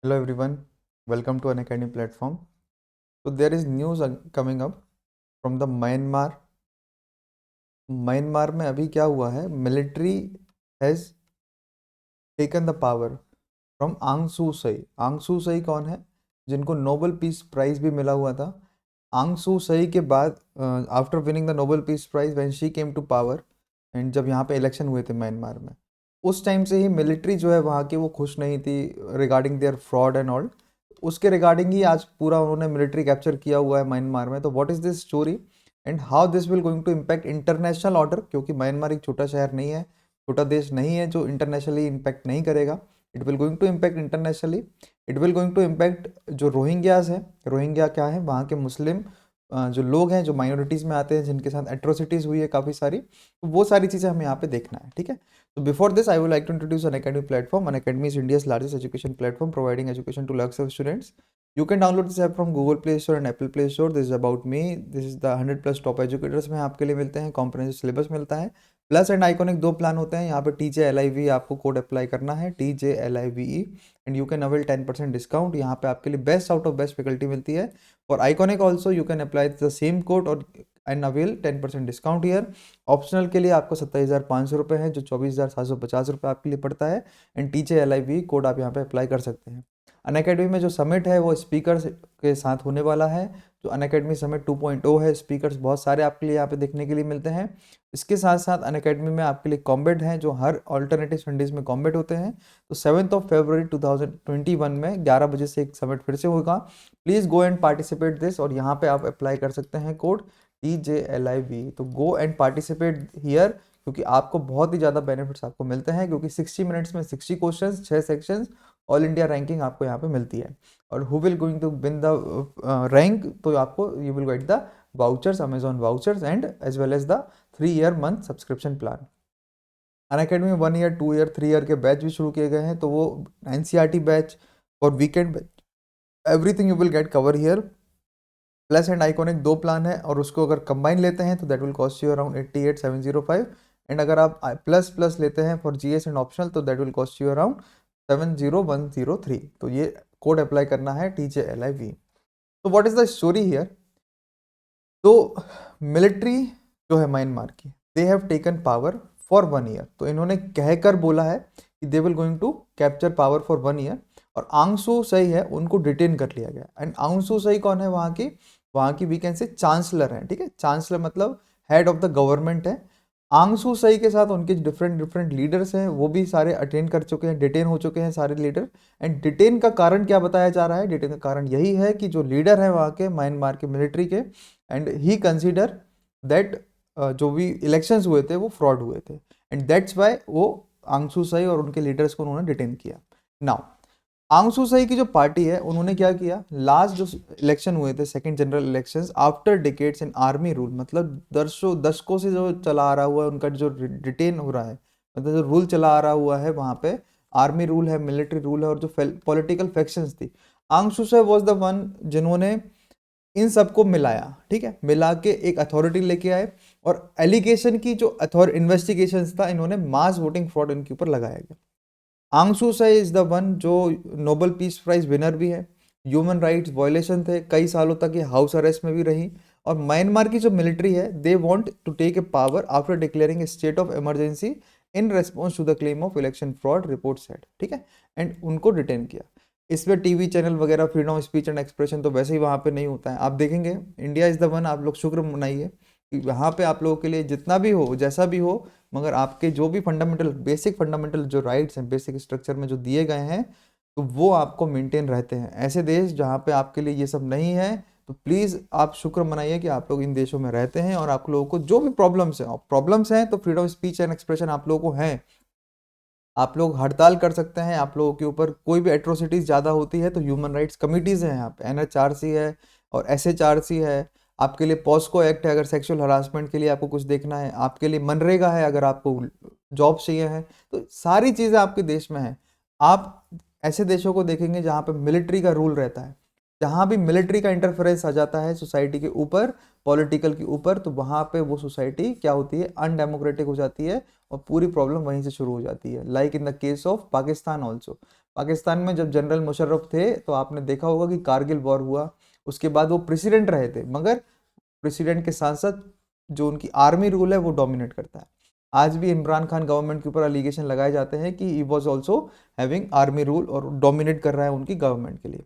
Hello everyone, welcome to Unacademy platform. So there is news coming up from the Myanmar. Myanmar में अभी क्या हुआ है, military has taken the power from आंग सू सई। आंग सू सई कौन है? जिनको नोबेल पीस प्राइज भी मिला हुआ था। आंग सू सई के बाद after winning the Nobel Peace prize when she came to power and जब यहाँ पे इलेक्शन हुए थे म्यांमार में, उस टाइम से ही मिलिट्री जो है वहाँ की वो खुश नहीं थी regarding their fraud and all. उसके रिगार्डिंग ही आज पूरा उन्होंने मिलिट्री कैप्चर किया हुआ है म्यांमार में। तो what is this story and how this will going to impact international order, क्योंकि म्यांमार एक छोटा शहर नहीं है, छोटा देश नहीं है जो इंटरनेशनली इम्पैक्ट नहीं करेगा। It will going to impact internationally. It will going to impact जो रोहिंग्याज है। रोहिंग्या क्या है? वहाँ के मुस्लिम जो लोग हैं, जो माइनॉरिटीज़ में आते हैं, जिनके साथ एट्रोसिटीज़ हुई है काफ़ी सारी, तो वो सारी चीज़ें हमें यहाँ पे देखना है। ठीक है, तो before this I would like to introduce Unacademy platform. Unacademy is India's largest education platform providing education to lakhs of students. You can download this app from Google Play Store and Apple Play Store. This is about me. This is the 100 plus top educators में आपके लिए मिलते हैं, comprehensive syllabus मिलता है, plus and iconic दो plan होते हैं। यहाँ पे TJLIV आपको कोड अप्लाई करना है, TJLIVE, and you can avail 10% discount. यहाँ पे आपके लिए best out of best faculty मिलती है। For iconic also you can apply the same code और and avail 10% discount year. Optional के लिए आपको 27,500 है, जो 24,750 आपके लिए पड़ता है। एंड TJLIV कोड आप यहाँ पे अप्लाई कर सकते हैं। अनअकैडमी में जो समिट है वो स्पीकर्स के साथ होने वाला है। जो अनअकैडमी समिट 2.0 है, स्पीकर्स बहुत सारे आपके लिए यहाँ पे देखने के लिए मिलते हैं। इसके साथ साथ अनअकैडमी में आपके लिए कॉम्बेट हैं, जो हर ऑल्टरनेटिव संडेज में कॉम्बेट होते हैं। तो 7 फरवरी 2021 में 11 बजे से एक समिट फिर से होगा। Please go and participate this, और यहाँ पे आप अप्लाई कर सकते हैं कोड TJLIV। तो गो एंड पार्टिसिपेट हियर, क्योंकि आपको बहुत ही ज़्यादा बेनिफिट्स आपको मिलते हैं, क्योंकि 60 मिनट्स में 60 questions, 6 sections, all India ranking आपको यहाँ पे मिलती है। और who will going to win the rank, तो आपको you will get the vouchers, Amazon vouchers and as well as the 3 year month subscription plan. Unacademy में 1 ईयर, 2 ईयर, 3 ईयर के बैच भी शुरू किए गए हैं। तो वो NCERT बैच और weekend batch, everything you will get cover here. Plus and iconic दो प्लान है, और उसको अगर कंबाइन लेते हैं तो that will cost you around 88,705। And अगर आप प्लस प्लस लेते हैं फॉर GS एंड ऑप्शनल, तो that will cost you around 70,103। तो ये कोड अप्लाई करना है TJLIV। तो what is the story here? तो मिलिट्री जो है म्यांमार की, they have taken power for 1 year. तो इन्होंने कहकर बोला है कि they will going to capture power for 1 year. और आंग सू सई है, उनको डिटेन कर लिया गया। एंड आंग सू सई कौन है? वहाँ की वी कैन से चांसलर है। ठीक है, चांसलर मतलब हेड ऑफ द गवर्नमेंट है। आंग सू सई के साथ उनके डिफरेंट डिफरेंट लीडर्स हैं, वो भी सारे अटेंड कर चुके हैं, डिटेन हो चुके हैं सारे लीडर। एंड डिटेन का कारण क्या बताया जा रहा है? डिटेन का कारण यही है कि जो लीडर है वहाँ के म्यांमार के मिलिट्री के, एंड ही कंसीडर दैट जो भी इलेक्शंस हुए थे वो फ्रॉड हुए थे, एंड दैट्स वाई वो आंग सू सई और उनके लीडर्स को उन्होंने डिटेन किया। नाउ आंग सू सई की जो पार्टी है, उन्होंने क्या किया, लास्ट जो इलेक्शन हुए थे, second general elections after decades इन आर्मी रूल, मतलब दशकों से जो चला आ रहा हुआ है उनका जो डिटेन हो रहा है, मतलब जो रूल चला आ रहा हुआ है वहाँ पे, आर्मी रूल है, मिलिट्री रूल है, और जो पॉलिटिकल फैक्शंस थी, आंग सू सई वाज द वन जिन्होंने इन सबको मिलाया। ठीक है, मिला के एक अथॉरिटी लेके आए, और एलिगेशन की जो इन्वेस्टिगेशन था, इन्होंने मास वोटिंग फ्रॉड इनके ऊपर लगाया गया। आंग सू सई इज द वन जो नोबेल पीस प्राइज विनर भी है। ह्यूमन राइट्स वायलेशन थे, कई सालों तक ये हाउस अरेस्ट में भी रही। और म्यांमार की जो मिलिट्री है, they want to take a power after declaring a state of emergency in response to the claim of election fraud, report said. ठीक है, एंड उनको डिटेन किया। इस पर टीवी चैनल वगैरह, freedom of speech and expression तो वैसे ही वहाँ पे नहीं होता है। आप देखेंगे, इंडिया इज़ द वन, आप लोग शुक्र मनाइए कि वहाँ पे आप लोगों के लिए जितना भी हो, जैसा भी हो, मगर आपके जो भी फंडामेंटल, बेसिक फंडामेंटल जो राइट्स हैं, बेसिक स्ट्रक्चर में जो दिए गए हैं, तो वो आपको मेंटेन रहते हैं। ऐसे देश जहाँ पे आपके लिए ये सब नहीं है, तो प्लीज़ आप शुक्र मनाइए कि आप लोग इन देशों में रहते हैं। और आप लोगों को जो भी प्रॉब्लम्स हैं, तो freedom of speech and expression आप लोगों को है, आप लोग हड़ताल कर सकते हैं। आप लोगों के ऊपर कोई भी एट्रोसिटीज़ ज़्यादा होती है, तो ह्यूमन राइट्स कमिटीज़ हैं यहाँ पे, NHRC है और SHRC है। आपके लिए पॉस्को एक्ट है, अगर सेक्सुअल हरासमेंट के लिए आपको कुछ देखना है। आपके लिए मनरेगा है, अगर आपको जॉब चाहिए है। तो सारी चीज़ें आपके देश में हैं। आप ऐसे देशों को देखेंगे जहाँ पे मिलिट्री का रूल रहता है, जहाँ भी मिलिट्री का इंटरफेरेंस आ जाता है सोसाइटी के ऊपर, पॉलिटिकल के ऊपर, तो वहाँ पे वो सोसाइटी क्या होती है, अनडेमोक्रेटिक हो जाती है, और पूरी प्रॉब्लम वहीं से शुरू हो जाती है। Like in the case of Pakistan also. Pakistan में जब जनरल मुशर्रफ थे तो आपने देखा होगा कि कारगिल वॉर हुआ, उसके बाद वो प्रेसिडेंट रहे थे, मगर प्रेसिडेंट के साथ साथ जो उनकी आर्मी रूल है वो डोमिनेट करता है। आज भी इमरान खान गवर्नमेंट के ऊपर एलिगेशन लगाए जाते हैं कि he was also having army rule और डोमिनेट कर रहा है उनकी गवर्नमेंट के लिए।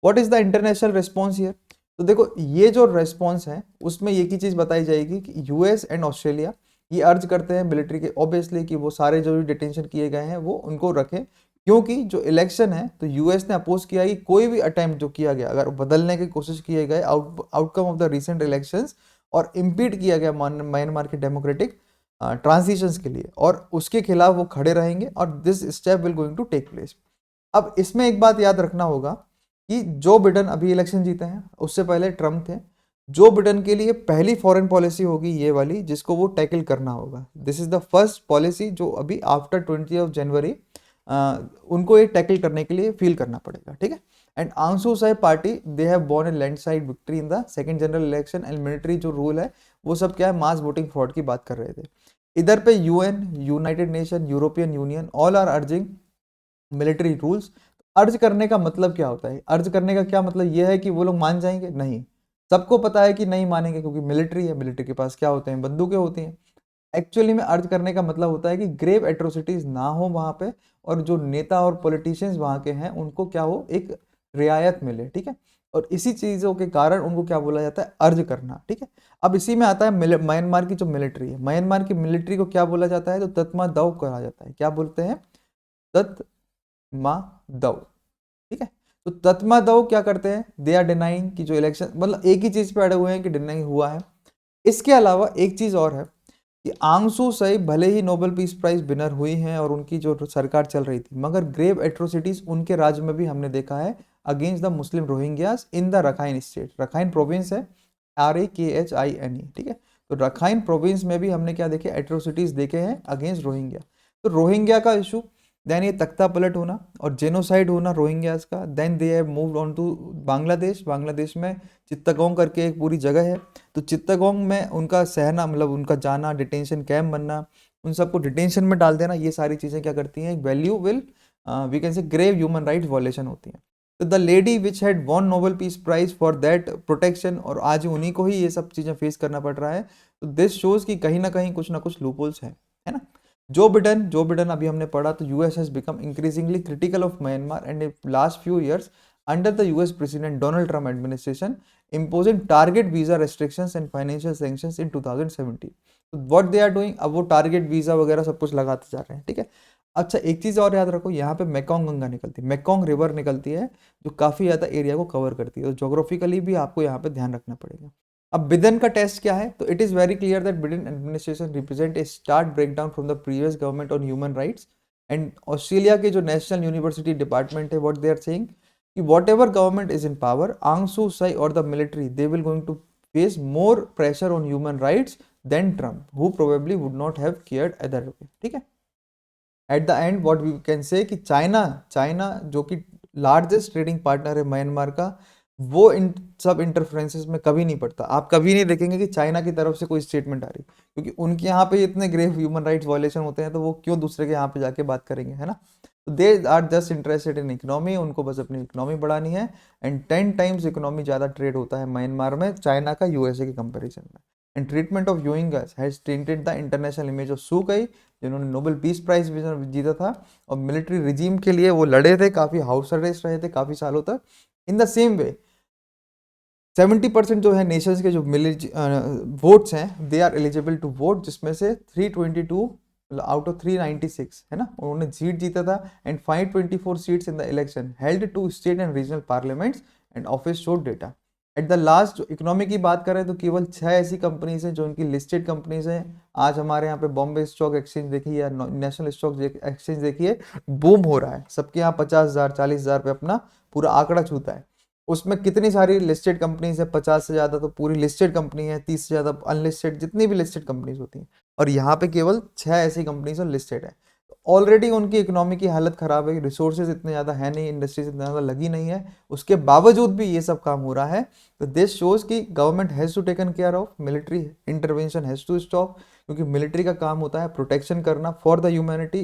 What is the international response here? तो देखो ये जो रिस्पॉन्स है उसमें एक ही चीज बताई जाएगी कि यूएस एंड ऑस्ट्रेलिया ये अर्ज करते हैं मिलिट्री के ऑब्वियसली कि वो सारे जो भी डिटेंशन किए गए हैं वो उनको रखें, क्योंकि जो इलेक्शन है तो यूएस ने अपोज किया कि कोई भी अटेम्प्ट जो किया गया अगर बदलने की कोशिश किए गए outcome of the recent elections और इम्पीड किया गया म्यांमार के डेमोक्रेटिक ट्रांजिशंस के लिए, और उसके खिलाफ वो खड़े रहेंगे और this step will going to take place. अब इसमें एक बात याद रखना होगा कि जो बिडेन अभी इलेक्शन जीते हैं, उससे पहले ट्रम्प थे। जो बिडेन के लिए पहली फॉरेन पॉलिसी होगी ये वाली जिसको वो टैकल करना होगा। This is the first policy जो अभी आफ्टर 20 जनवरी उनको ये टैकल करने के लिए फील करना पड़ेगा, ठीक है। एंड आंग सू चाई party they have von A landslide victory in the second general election and military जो रूल है वो सब क्या है, मास वोटिंग फ्रॉड की बात कर रहे थे। इधर पे UN, United Nation, European Union all are urging military rules. Urge करने का मतलब क्या होता है? अर्ज करने का क्या मतलब यह है कि वो लोग मान जाएंगे? नहीं, सबको पता है कि नहीं मानेंगे, क्योंकि मिलिट्री है, मिलिट्री के पास क्या होते हैं, बंदूकें होती हैं। एक्चुअली में अर्ज करने का मतलब होता है कि ग्रेव एट्रोसिटीज ना हो वहां पे, और जो नेता और पॉलिटिशियंस वहां के हैं उनको क्या हो, एक रियायत मिले, ठीक है। और इसी चीजों के कारण उनको क्या बोला जाता है, अर्ज करना, ठीक है। अब इसी में आता है म्यांमार की जो मिलिट्री है, म्यांमार की मिलिट्री को क्या बोला जाता है, तो तत्मा दव कहा जाता है। क्या बोलते हैं? तत्मा दव, ठीक है। तो तत्मा दव क्या करते हैं, दे आर डिनाइंग कि जो इलेक्शन, मतलब एक ही चीज पे अड़े हुए हैं कि डिनाई हुआ है। इसके अलावा एक चीज और है कि आंग सू सई भले ही नोबेल पीस प्राइज विनर हुई हैं और उनकी जो सरकार चल रही थी, मगर ग्रेव एट्रोसिटीज उनके राज्य में भी हमने देखा है against the Muslim Rohingyas in the Rakhine state. Rakhine province है, RAKHINE, ठीक है। तो रखाइन प्रोविंस में भी हमने क्या देखे, एट्रोसिटीज देखे हैं अगेंस्ट रोहिंग्या। तो रोहिंग्या का इशू, देन ये तख्ता पलट होना और जेनोसाइड होना रोहिंग्यास का। Then they have moved on to Bangladesh. Bangladesh में चित्तगोंग करके एक पूरी जगह है, तो चित्तगोंग में उनका सहना, मतलब उनका जाना, डिटेंशन कैंप बनना, उन सबको डिटेंशन में डाल देना, ये सारी चीज़ें क्या करती हैं, value will we can say grave human rights violation होती हैं। तो the lady which had won Nobel Peace Prize for that protection, और आज उन्हीं को ही ये सब चीज़ें फेस करना पड़ रहा है। तो दिस शोज कि कहीं ना कुछ लूपहोल्स है ना। जो बिडेन अभी हमने पढ़ा, तो US has become increasingly critical of Myanmar and last few years under the US president Donald Trump administration imposing target visa restrictions and financial sanctions in 2017। तो what they are doing, अब वो target visa वगैरह सब कुछ लगाते जा रहे हैं, ठीक है। अच्छा एक चीज और याद रखो, यहाँ पे मेकोंग गंगा निकलती है, मेकोंग रिवर निकलती है, जो काफी ज्यादा एरिया को कवर करती है, तो जोग्राफिकली भी आपको यहाँ पे ध्यान रखना पड़ेगा। अब बिडेन का टेस्ट क्या है, तो it is very clear that Biden administration represent a start breakdown from the previous government on human rights. And Australia के जो नेशनल यूनिवर्सिटी डिपार्टमेंट है, व्हाट दे आर सेइंग कि whatever government is in power, Aung San Suu Kyi or the military, they will going to face more pressure on human rights than Trump, who probably would not have cared either way, ठीक है। At the end what we can say कि China जो कि largest trading partner है Myanmar का, वो इन सब इंटरफ्रेंसेस में कभी नहीं पड़ता। आप कभी नहीं देखेंगे कि चाइना की तरफ से कोई स्टेटमेंट आ रही, क्योंकि उनके यहाँ पे इतने ग्रेव ह्यूमन राइट्स वायलेशन होते हैं, तो वो क्यों दूसरे के यहाँ पे जाके बात करेंगे, है ना। तो they are just interested in economy, उनको बस अपनी इकोनॉमी बढ़ानी है। एंड 10 टाइम्स इकोनॉमी ज़्यादा ट्रेड होता है म्यांमार में चाइना का यूएसए के कंपेरिजन में। And treatment of Uyghurs has tainted the international image of Suu Kyi, जिन्होंने नोबेल पीस प्राइज जीता था और मिलिट्री रिजीम के लिए वो लड़े थे, काफ़ी हाउस अरेस्ट रहे थे काफ़ी सालों तक। इन द सेम वे 70% जो है नेशंस के जो वोट्स हैं, they are eligible to vote, जिसमें से 322 आउट ऑफ 396 है ना, उन्होंने सीट जीता था। And 524 seats in the election held to state and regional parliaments and office showed data. At the last जो इकोनॉमी की बात करें, तो केवल 6 ऐसी कंपनीज हैं जो उनकी लिस्टेड कंपनीज हैं। आज हमारे यहाँ पे बॉम्बे स्टॉक एक्सचेंज देखिए या नेशनल स्टॉक एक्सचेंज देखिए, बूम हो रहा है, सबके यहाँ 50,000 40,000 पे अपना पूरा आंकड़ा छूता है। उसमें कितनी सारी लिस्टेड कंपनीज है, 50 से ज़्यादा तो पूरी लिस्टेड कंपनी है, 30 से ज़्यादा अनलिस्टेड, जितनी भी लिस्टेड कंपनीज होती हैं, और यहाँ पे केवल 6 ऐसी कंपनीज और लिस्टेड है। ऑलरेडी उनकी इकोनॉमी की हालत खराब है, रिसोर्सेज इतने ज़्यादा है नहीं, इंडस्ट्रीज इतना ज़्यादा लगी नहीं है, उसके बावजूद भी ये सब काम हो रहा है। तो दिस शोज कि government has to taken care of, military intervention has to stop, क्योंकि मिलिट्री का काम होता है प्रोटेक्शन करना फॉर द ह्यूमैनिटी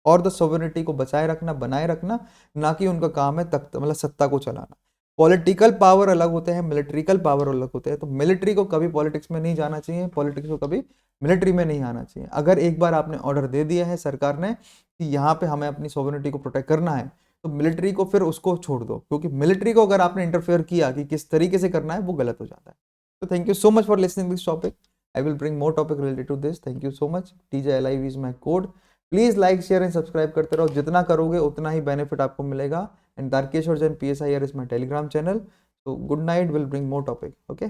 और द सोवरेनिटी को बचाए रखना, बनाए रखना, ना कि उनका काम है तख्त मतलब सत्ता को चलाना। पॉलिटिकल पावर अलग होते हैं, मिलिट्रिकल पावर अलग होते हैं। तो मिलिट्री को कभी पॉलिटिक्स में नहीं जाना चाहिए, पॉलिटिक्स को कभी मिलिट्री में नहीं आना चाहिए। अगर एक बार आपने ऑर्डर दे दिया है सरकार ने कि यहाँ पे हमें अपनी सोवरेनिटी को प्रोटेक्ट करना है, तो मिलिट्री को फिर उसको छोड़ दो, क्योंकि मिलिट्री को अगर आपने इंटरफेयर किया कि किस तरीके से करना है, वो गलत हो जाता है। तो thank you so much for listening this topic. I will bring more topic related to this. Thank you so much. TJLIV is my code. Please like share and subscribe करते रहो, जितना करोगे उतना ही बेनिफिट आपको मिलेगा। And Darkeshwar Jain PSIR is my Telegram channel. So good night, we'll bring more topic. Okay.